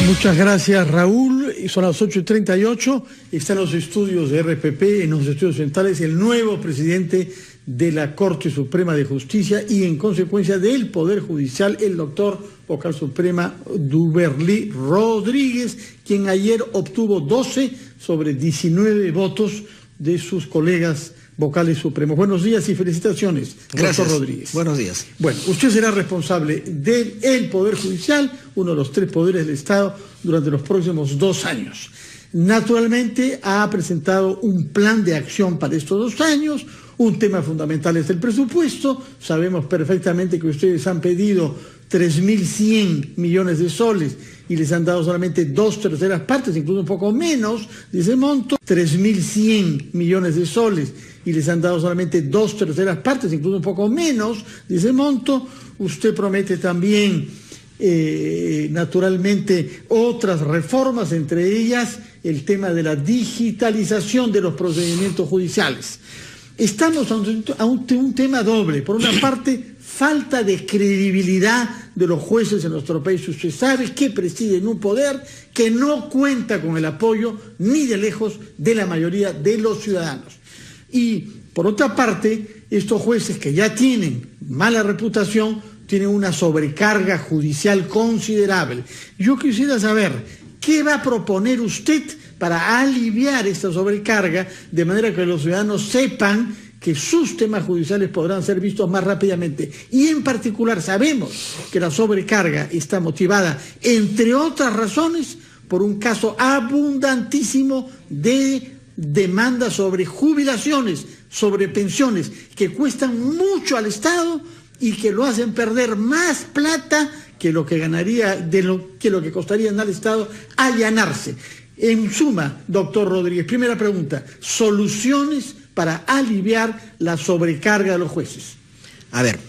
Muchas gracias, Raúl. Son las 8:38. Está en los estudios de RPP, en los estudios centrales, el nuevo presidente de la Corte Suprema de Justicia y, en consecuencia, del Poder Judicial, el doctor vocal suprema Duberly Rodríguez, quien ayer obtuvo 12 sobre 19 votos de sus colegas vocales supremos. Buenos días y felicitaciones, gracias, doctor Rodríguez. Buenos días. Bueno, usted será responsable del Poder Judicial, uno de los 3 poderes del Estado, durante los próximos 2 años. Naturalmente ha presentado un plan de acción para estos 2 años. Un tema fundamental es el presupuesto. Sabemos perfectamente que ustedes han pedido 3.100 millones de soles y les han dado solamente 2/3 partes, incluso un poco menos de ese monto. 3.100 millones de soles y les han dado solamente 2/3 partes, incluso un poco menos de ese monto. Usted promete también, naturalmente, otras reformas, entre ellas el tema de la digitalización de los procedimientos judiciales. Estamos ante un tema doble. Por una parte, falta de credibilidad de los jueces en nuestro país. Usted sabe que presiden un poder que no cuenta con el apoyo ni de lejos de la mayoría de los ciudadanos. Y por otra parte, estos jueces que ya tienen mala reputación tienen una sobrecarga judicial considerable. Yo quisiera saber, ¿qué va a proponer usted para aliviar esta sobrecarga, de manera que los ciudadanos sepan que sus temas judiciales podrán ser vistos más rápidamente? Y en particular sabemos que la sobrecarga está motivada, entre otras razones, por un caso abundantísimo de demandas sobre jubilaciones, sobre pensiones, que cuestan mucho al Estado y que lo hacen perder más plata que lo que ganaría, que lo que costaría al Estado allanarse. En suma, doctor Rodríguez, primera pregunta, soluciones para aliviar la sobrecarga de los jueces. A ver,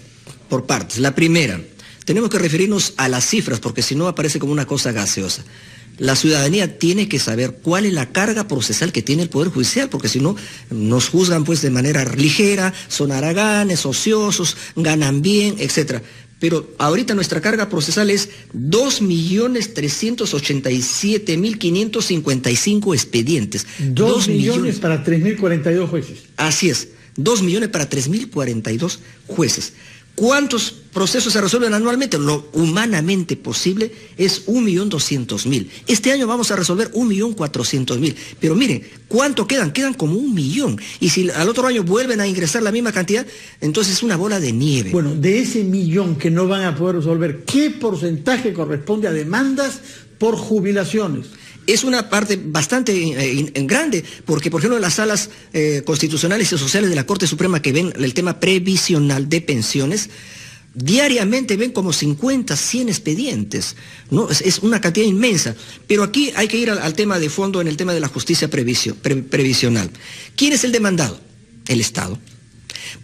por partes. La primera, tenemos que referirnos a las cifras, porque si no aparece como una cosa gaseosa. La ciudadanía tiene que saber cuál es la carga procesal que tiene el Poder Judicial, porque si no, nos juzgan pues de manera ligera, son haraganes, ociosos, ganan bien, etc. Pero ahorita nuestra carga procesal es 2.387.555 expedientes. 2 millones para 3.042 jueces. Así es, 2 millones para 3.042 jueces. ¿Cuántos procesos se resuelven anualmente? Lo humanamente posible es 1.200.000. Este año vamos a resolver 1.400.000. Pero miren, ¿cuánto quedan? Quedan como 1 millón. Y si al otro año vuelven a ingresar la misma cantidad, entonces es una bola de nieve. Bueno, de ese millón que no van a poder resolver, ¿qué porcentaje corresponde a demandas por jubilaciones? Es una parte bastante grande, porque por ejemplo en las salas constitucionales y sociales de la Corte Suprema que ven el tema previsional de pensiones, diariamente ven como 50, 100 expedientes, ¿no? Es una cantidad inmensa. Pero aquí hay que ir al tema de fondo, en el tema de la justicia previsional. ¿Quién es el demandado? El Estado.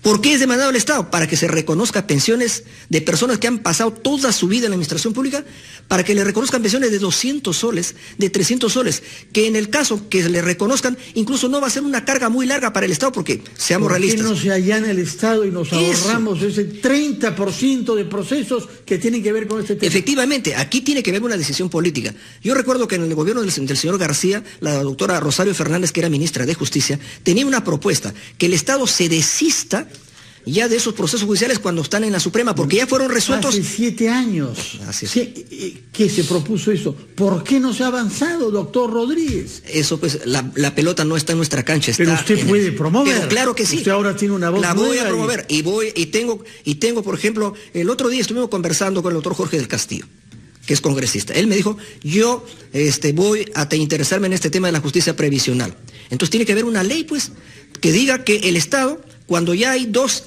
¿Por qué es demandado el Estado? Para que se reconozca pensiones de personas que han pasado toda su vida en la administración pública, para que le reconozcan pensiones de 200 soles, de 300 soles, que en el caso que le reconozcan, incluso no va a ser una carga muy larga para el Estado, porque seamos realistas. ¿Por qué no se allana el Estado y nos ahorramos ese 30% de procesos que tienen que ver con este tema? Efectivamente, aquí tiene que ver una decisión política. Yo recuerdo que en el gobierno del señor García, la doctora Rosario Fernández, que era ministra de Justicia, tenía una propuesta, que el Estado se desista ya de esos procesos judiciales cuando están en la Suprema, porque ya fueron resueltos. Hace 7 años. Así es. ¿Qué se propuso eso? ¿Por qué no se ha avanzado, doctor Rodríguez? Eso pues, la pelota no está en nuestra cancha. Pero usted puede promover. Pero claro que sí. Usted ahora tiene una voz. La voy a promover. Y tengo, por ejemplo, el otro día estuvimos conversando con el doctor Jorge del Castillo, que es congresista. Él me dijo, yo voy a interesarme en este tema de la justicia previsional. Entonces tiene que haber una ley, pues, que diga que el Estado, cuando ya hay dos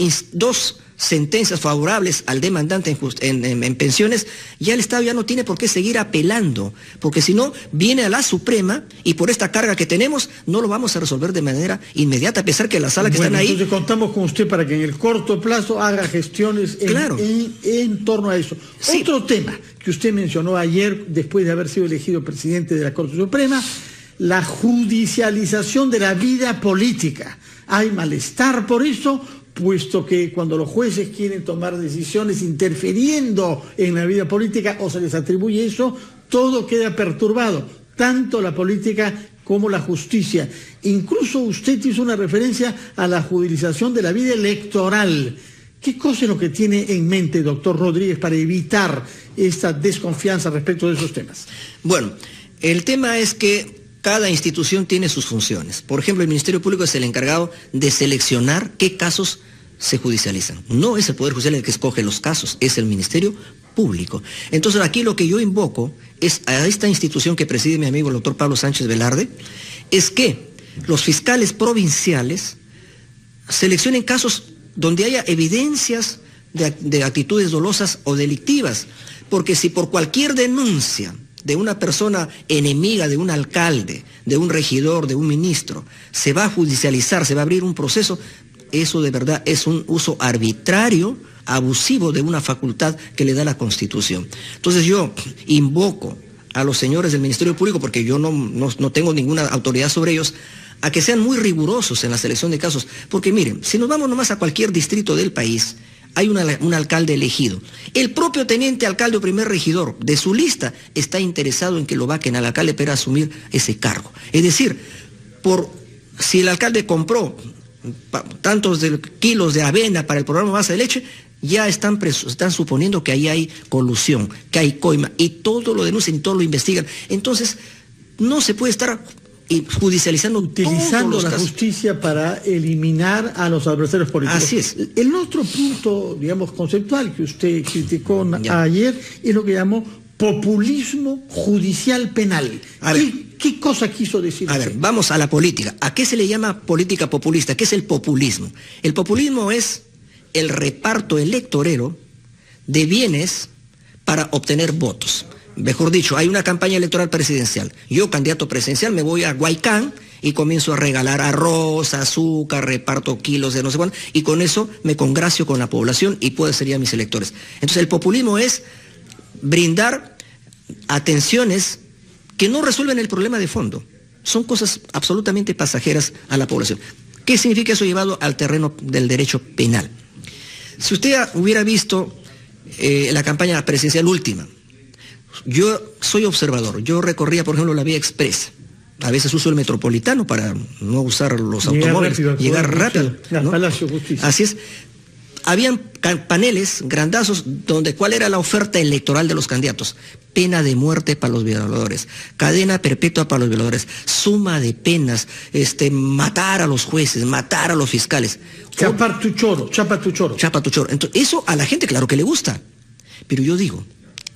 sentencias favorables al demandante en pensiones, ya el Estado ya no tiene por qué seguir apelando, porque si no, viene a la Suprema y por esta carga que tenemos, no lo vamos a resolver de manera inmediata, a pesar que las salas que están ahí... Entonces contamos con usted para que en el corto plazo haga gestiones en torno a eso. Sí. Otro tema que usted mencionó ayer, después de haber sido elegido presidente de la Corte Suprema, la judicialización de la vida política. Hay malestar por eso, puesto que cuando los jueces quieren tomar decisiones interfiriendo en la vida política o se les atribuye eso, todo queda perturbado, tanto la política como la justicia. Incluso usted hizo una referencia a la judicialización de la vida electoral. ¿Qué cosa es lo que tiene en mente, doctor Rodríguez, para evitar esta desconfianza respecto de esos temas? Bueno, el tema es que cada institución tiene sus funciones. Por ejemplo, el Ministerio Público es el encargado de seleccionar qué casos se judicializan. No es el Poder Judicial el que escoge los casos, es el Ministerio Público. Entonces aquí lo que yo invoco es a esta institución que preside mi amigo el doctor Pablo Sánchez Velarde, es que los fiscales provinciales seleccionen casos donde haya evidencias de actitudes dolosas o delictivas, porque si por cualquier denuncia de una persona enemiga de un alcalde, de un regidor, de un ministro, se va a judicializar, se va a abrir un proceso, eso de verdad es un uso arbitrario, abusivo de una facultad que le da la Constitución. Entonces yo invoco a los señores del Ministerio Público, porque yo no tengo ninguna autoridad sobre ellos, a que sean muy rigurosos en la selección de casos, porque miren, si nos vamos nomás a cualquier distrito del país, hay un alcalde elegido. El propio teniente alcalde o primer regidor de su lista está interesado en que lo vaquen al alcalde para asumir ese cargo. Es decir, si el alcalde compró tantos kilos de avena para el programa Base de Leche, ya están suponiendo que ahí hay colusión, que hay coima, y todo lo denuncian y todo lo investigan. Entonces, no se puede estar judicializando, utilizando la justicia para eliminar a los adversarios políticos. Así es. El otro punto, digamos, conceptual que usted criticó ayer es lo que llamó populismo judicial penal. ¿Qué cosa quiso decir? A ver, vamos a la política. ¿A qué se le llama política populista? ¿Qué es el populismo? El populismo es el reparto electorero de bienes para obtener votos. Mejor dicho, hay una campaña electoral presidencial. Yo, candidato presidencial, me voy a Huaycán y comienzo a regalar arroz, azúcar, reparto kilos de no sé cuánto, y con eso me congracio con la población y puedo ser ya mis electores. Entonces el populismo es brindar atenciones que no resuelven el problema de fondo. Son cosas absolutamente pasajeras a la población. ¿Qué significa eso llevado al terreno del derecho penal? Si usted hubiera visto la campaña presidencial última, yo soy observador, yo recorría, por ejemplo, la vía expresa. A veces uso el metropolitano para no usar los automóviles, llegar rápido. ¿No? Palacio de Justicia. Así es. Habían paneles grandazos donde cuál era la oferta electoral de los candidatos. Pena de muerte para los violadores, cadena perpetua para los violadores, suma de penas, matar a los jueces, matar a los fiscales. Chapa tu choro. Chapa tu choro. Entonces, eso a la gente claro que le gusta. Pero yo digo,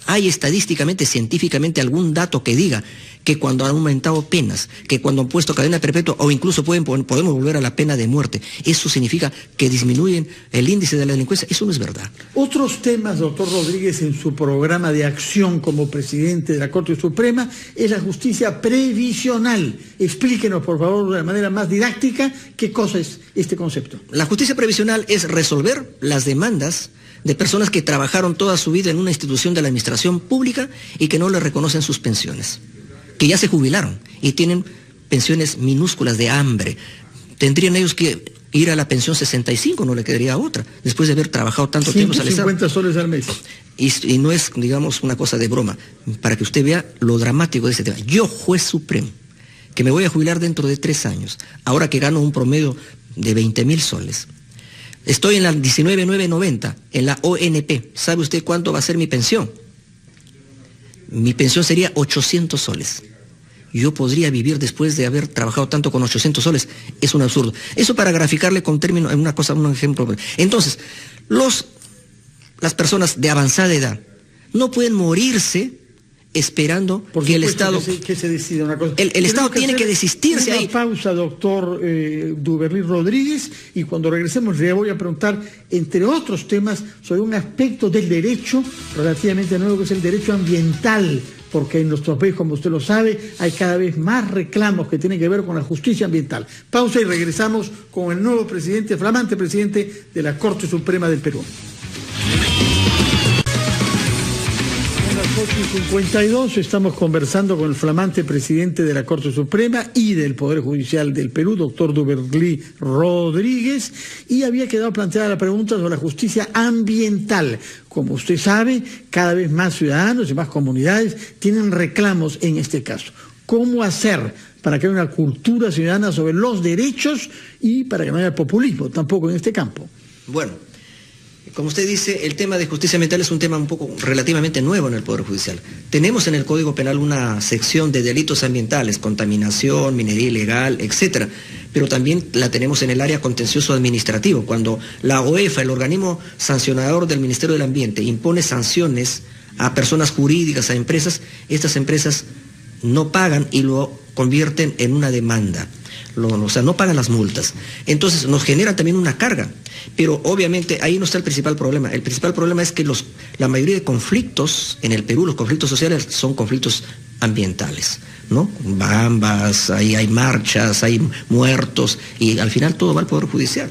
¿hay estadísticamente, científicamente algún dato que diga que cuando han aumentado penas, que cuando han puesto cadena perpetua o incluso podemos volver a la pena de muerte, eso significa que disminuyen el índice de la delincuencia? Eso no es verdad. Otros temas, doctor Rodríguez, en su programa de acción como presidente de la Corte Suprema es la justicia previsional. Explíquenos, por favor, de manera más didáctica, qué cosa es este concepto. La justicia previsional es resolver las demandas de personas que trabajaron toda su vida en una institución de la administración pública y que no les reconocen sus pensiones, que ya se jubilaron y tienen pensiones minúsculas de hambre. Tendrían ellos que ir a la pensión 65, no le quedaría otra, después de haber trabajado tanto tiempo. 150 soles al mes. Y no es, digamos, una cosa de broma, para que usted vea lo dramático de ese tema. Yo, juez supremo, que me voy a jubilar dentro de 3 años, ahora que gano un promedio de 20.000 soles, estoy en la 19.990, en la ONP. ¿Sabe usted cuánto va a ser mi pensión? Mi pensión sería 800 soles. Yo podría vivir después de haber trabajado tanto con 800 soles. Es un absurdo. Eso para graficarle con términos, un ejemplo. Entonces, las personas de avanzada edad no pueden morirse esperando que el Estado... Que se decida una cosa. El Estado tiene que desistirse ahí. Una pausa, doctor Duberly Rodríguez, y cuando regresemos le voy a preguntar, entre otros temas, sobre un aspecto del derecho relativamente nuevo, que es el derecho ambiental, porque en nuestro país, como usted lo sabe, hay cada vez más reclamos que tienen que ver con la justicia ambiental. Pausa y regresamos con el nuevo presidente, flamante presidente de la Corte Suprema del Perú. 8:52, estamos conversando con el flamante presidente de la Corte Suprema y del Poder Judicial del Perú, doctor Duberlí Rodríguez, y había quedado planteada la pregunta sobre la justicia ambiental. Como usted sabe, cada vez más ciudadanos y más comunidades tienen reclamos en este caso. ¿Cómo hacer para que haya una cultura ciudadana sobre los derechos y para que no haya populismo tampoco en este campo? Bueno, como usted dice, el tema de justicia ambiental es un tema un poco relativamente nuevo en el Poder Judicial. Tenemos en el Código Penal una sección de delitos ambientales, contaminación, minería ilegal, etcétera, pero también la tenemos en el área contencioso administrativo, cuando la OEFA, el organismo sancionador del Ministerio del Ambiente, impone sanciones a personas jurídicas, a empresas, estas empresas no pagan y lo convierten en una demanda. O sea, no pagan las multas. Entonces nos generan también una carga. Pero obviamente ahí no está el principal problema. El principal problema es que la mayoría de conflictos en el Perú, los conflictos sociales, son conflictos ambientales, ¿no? Bambas, ahí hay marchas, hay muertos, y al final todo va al Poder Judicial.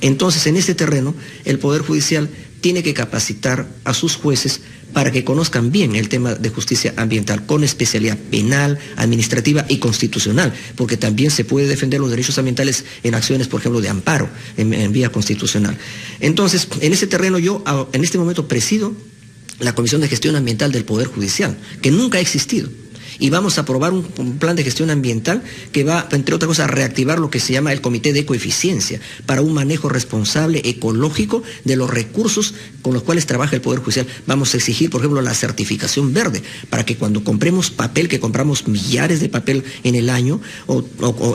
Entonces, en este terreno, el Poder Judicial tiene que capacitar a sus jueces para que conozcan bien el tema de justicia ambiental, con especialidad penal, administrativa y constitucional, porque también se puede defender los derechos ambientales en acciones, por ejemplo, de amparo en vía constitucional. Entonces, en ese terreno yo en este momento presido la Comisión de Gestión Ambiental del Poder Judicial, que nunca ha existido. Y vamos a aprobar un plan de gestión ambiental que va, entre otras cosas, a reactivar lo que se llama el Comité de Ecoeficiencia, para un manejo responsable, ecológico, de los recursos con los cuales trabaja el Poder Judicial. Vamos a exigir, por ejemplo, la certificación verde, para que cuando compremos papel, que compramos millares de papel en el año, o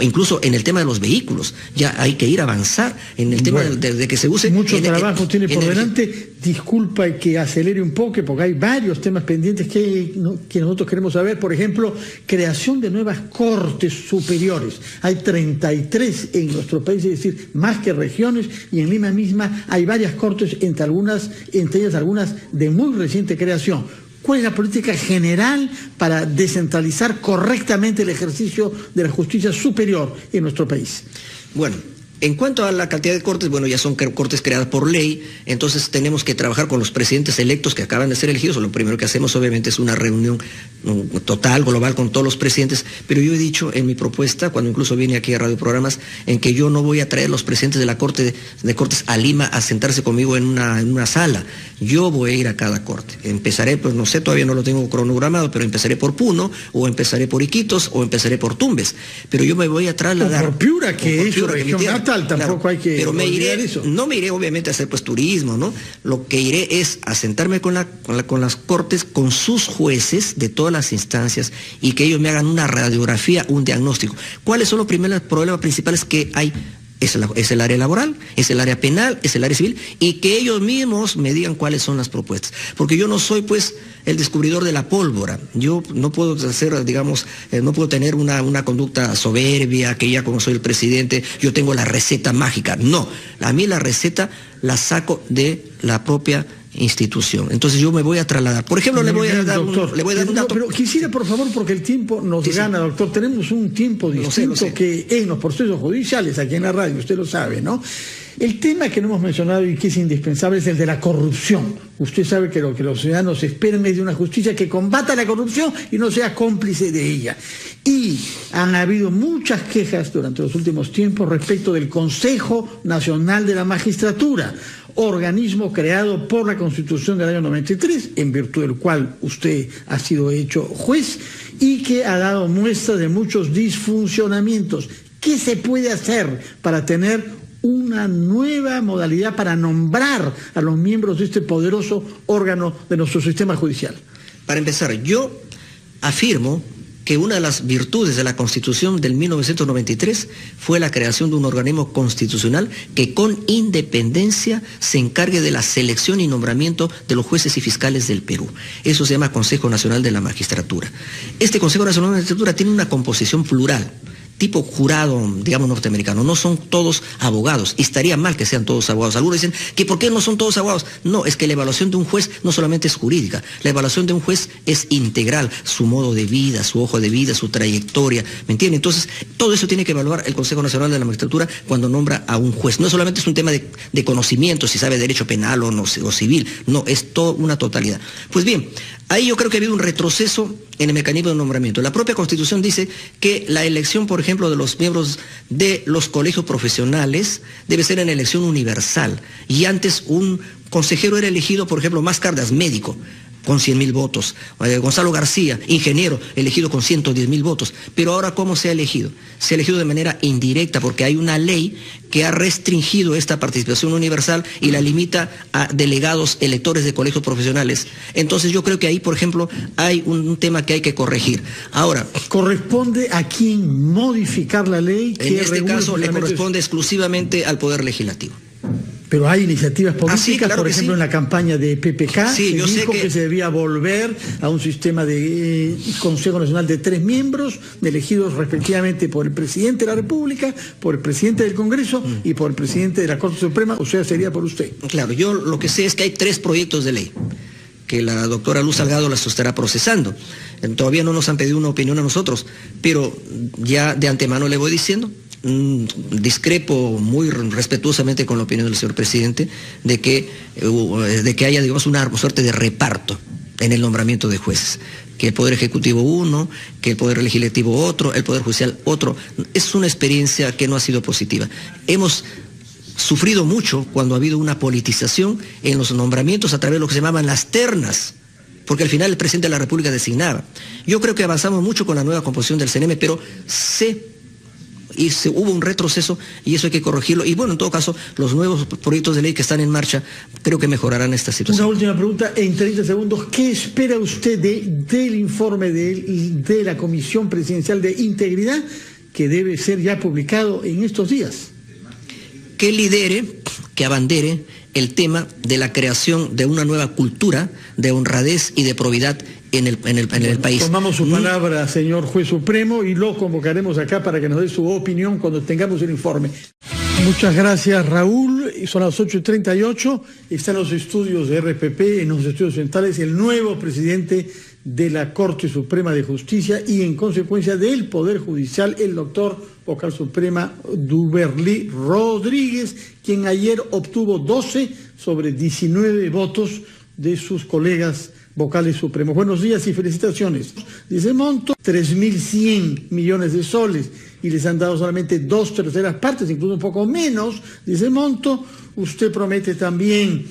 incluso en el tema de los vehículos, ya hay que ir a avanzar en el tema de que se use. Mucho trabajo tiene por delante. Disculpa que acelere un poco, porque hay varios temas pendientes que nosotros queremos saber. Por ejemplo, creación de nuevas cortes superiores. Hay 33 en nuestro país, es decir, más que regiones, y en Lima misma hay varias cortes, entre ellas algunas de muy reciente creación. ¿Cuál es la política general para descentralizar correctamente el ejercicio de la justicia superior en nuestro país? Bueno, en cuanto a la cantidad de cortes, bueno, ya son cortes creadas por ley, entonces tenemos que trabajar con los presidentes electos que acaban de ser elegidos. Lo primero que hacemos, obviamente, es una reunión total, global, con todos los presidentes, pero yo he dicho en mi propuesta, cuando incluso vine aquí a Radio Programas, en que yo no voy a traer a los presidentes de la Corte de Cortes a Lima a sentarse conmigo en una sala. Yo voy a ir a cada corte. Empezaré, pues no sé, todavía no lo tengo cronogramado, pero empezaré por Puno, o empezaré por Iquitos, o empezaré por Tumbes. Pero yo me voy a trasladar. O por Piura, que es su región natal. Tampoco claro, hay que pero no me iré obviamente a hacer pues turismo, ¿no? Lo que iré es a sentarme con las cortes, con sus jueces de todas las instancias, y que ellos me hagan una radiografía, un diagnóstico. ¿Cuáles son los primeros problemas principales que hay? Es el área laboral, es el área penal, es el área civil, y que ellos mismos me digan cuáles son las propuestas. Porque yo no soy, pues, el descubridor de la pólvora. Yo no puedo hacer, digamos, no puedo tener una conducta soberbia, que ya como soy el presidente, yo tengo la receta mágica. No, a mí la receta la saco de la propia institución. Entonces yo me voy a trasladar. Por ejemplo, le voy a dar un dato. Pero quisiera, por favor, porque el tiempo nos gana, doctor. Tenemos un tiempo distinto lo sé. Que en los procesos judiciales, aquí en la radio, usted lo sabe, ¿no? El tema que no hemos mencionado y que es indispensable es el de la corrupción. Usted sabe que lo que los ciudadanos esperan es de una justicia que combata la corrupción y no sea cómplice de ella. Y han habido muchas quejas durante los últimos tiempos respecto del Consejo Nacional de la Magistratura, organismo creado por la Constitución del año 93, en virtud del cual usted ha sido hecho juez, y que ha dado muestra de muchos disfuncionamientos. ¿Qué se puede hacer para tener una nueva modalidad para nombrar a los miembros de este poderoso órgano de nuestro sistema judicial? Para empezar, yo afirmo que una de las virtudes de la Constitución del 1993 fue la creación de un organismo constitucional que con independencia se encargue de la selección y nombramiento de los jueces y fiscales del Perú. Eso se llama Consejo Nacional de la Magistratura. Este Consejo Nacional de la Magistratura tiene una composición plural, tipo jurado, digamos, norteamericano. No son todos abogados, y estaría mal que sean todos abogados. Algunos dicen que ¿por qué no son todos abogados? No, es que la evaluación de un juez no solamente es jurídica, la evaluación de un juez es integral, su modo de vida, su hoja de vida, su trayectoria, ¿me entiende? Entonces, todo eso tiene que evaluar el Consejo Nacional de la Magistratura cuando nombra a un juez. No solamente es un tema de conocimiento, si sabe derecho penal o civil, no, es toda una totalidad. Pues bien, Ahí yo creo que ha habido un retroceso en el mecanismo de nombramiento. La propia Constitución dice que la elección, por ejemplo, de los miembros de los colegios profesionales debe ser en elección universal. Y antes un consejero era elegido, por ejemplo, Más Cardas, médico, con 100.000 votos. Gonzalo García, ingeniero, elegido con 110.000 votos. Pero ahora, ¿cómo se ha elegido? Se ha elegido de manera indirecta porque hay una ley que ha restringido esta participación universal y la limita a delegados electores de colegios profesionales. Entonces yo creo que ahí, por ejemplo, hay un tema que hay que corregir. Ahora, ¿corresponde a quién modificar la ley? En este caso le corresponde exclusivamente al Poder Legislativo. Pero hay iniciativas políticas, sí, claro, por ejemplo, en la campaña de PPK, sí, se dijo que se debía volver a un sistema de Consejo Nacional de 3 miembros, elegidos respectivamente por el presidente de la República, por el presidente del Congreso y por el presidente de la Corte Suprema, o sea, sería por usted. Claro, yo lo que sé es que hay 3 proyectos de ley que la doctora Luz Salgado las estará procesando. Todavía no nos han pedido una opinión a nosotros, pero ya de antemano le voy diciendo, discrepo muy respetuosamente con la opinión del señor presidente de que haya, digamos, una suerte de reparto en el nombramiento de jueces, que el Poder Ejecutivo uno, que el Poder Legislativo otro, el Poder Judicial otro. Es una experiencia que no ha sido positiva. Hemos sufrido mucho cuando ha habido una politización en los nombramientos a través de lo que se llamaban las ternas, porque al final el presidente de la República designaba. Yo creo que avanzamos mucho con la nueva composición del CNM, pero hubo un retroceso y eso hay que corregirlo. Y bueno, en todo caso, los nuevos proyectos de ley que están en marcha creo que mejorarán esta situación. Una última pregunta en 30 segundos. ¿Qué espera usted del informe de la Comisión Presidencial de Integridad que debe ser ya publicado en estos días? Que lidere, que abandere el tema de la creación de una nueva cultura de honradez y de probidad en el país. Tomamos su palabra, señor juez supremo, y lo convocaremos acá para que nos dé su opinión cuando tengamos el informe. Muchas gracias, Raúl. Son las 8:38. Está en los estudios de RPP, en los estudios centrales, el nuevo presidente de la Corte Suprema de Justicia y, en consecuencia, del Poder Judicial, el doctor vocal suprema Duberly Rodríguez, quien ayer obtuvo 12 sobre 19 votos de sus colegas vocales supremos. Buenos días y felicitaciones. Dice monto, 3.100 millones de soles, y les han dado solamente 2/3 partes, incluso un poco menos, dice monto. Usted promete también,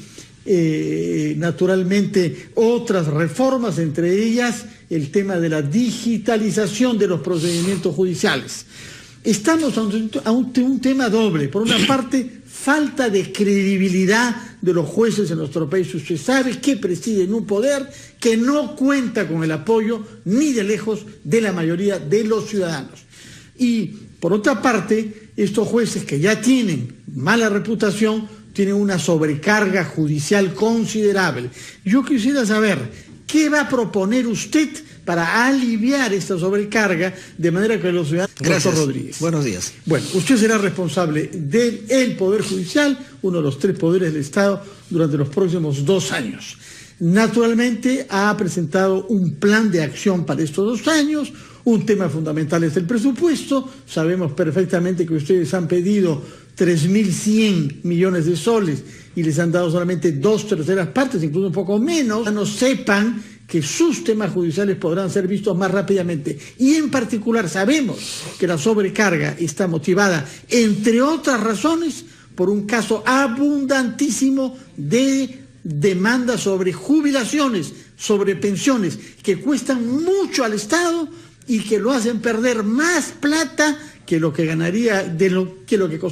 naturalmente, otras reformas, entre ellas el tema de la digitalización de los procedimientos judiciales. Estamos ante un tema doble. Por una parte, falta de credibilidad de los jueces en nuestro país. Usted sabe que presiden un poder que no cuenta con el apoyo ni de lejos de la mayoría de los ciudadanos. Y por otra parte, estos jueces que ya tienen mala reputación tienen una sobrecarga judicial considerable. Yo quisiera saber, ¿qué va a proponer usted para aliviar esta sobrecarga de manera que los ciudadanos... Gracias. Doctor Rodríguez. Buenos días. Bueno, usted será responsable del Poder Judicial, uno de los 3 poderes del Estado, durante los próximos 2 años. Naturalmente ha presentado un plan de acción para estos 2 años. Un tema fundamental es el presupuesto. Sabemos perfectamente que ustedes han pedido 3.100 millones de soles y les han dado solamente 2/3 partes, incluso un poco menos. No sepan que sus temas judiciales podrán ser vistos más rápidamente. Y en particular sabemos que la sobrecarga está motivada, entre otras razones, por un caso abundantísimo de demandas sobre jubilaciones, sobre pensiones, que cuestan mucho al Estado y que lo hacen perder más plata que lo que ganaría, que lo que costaría.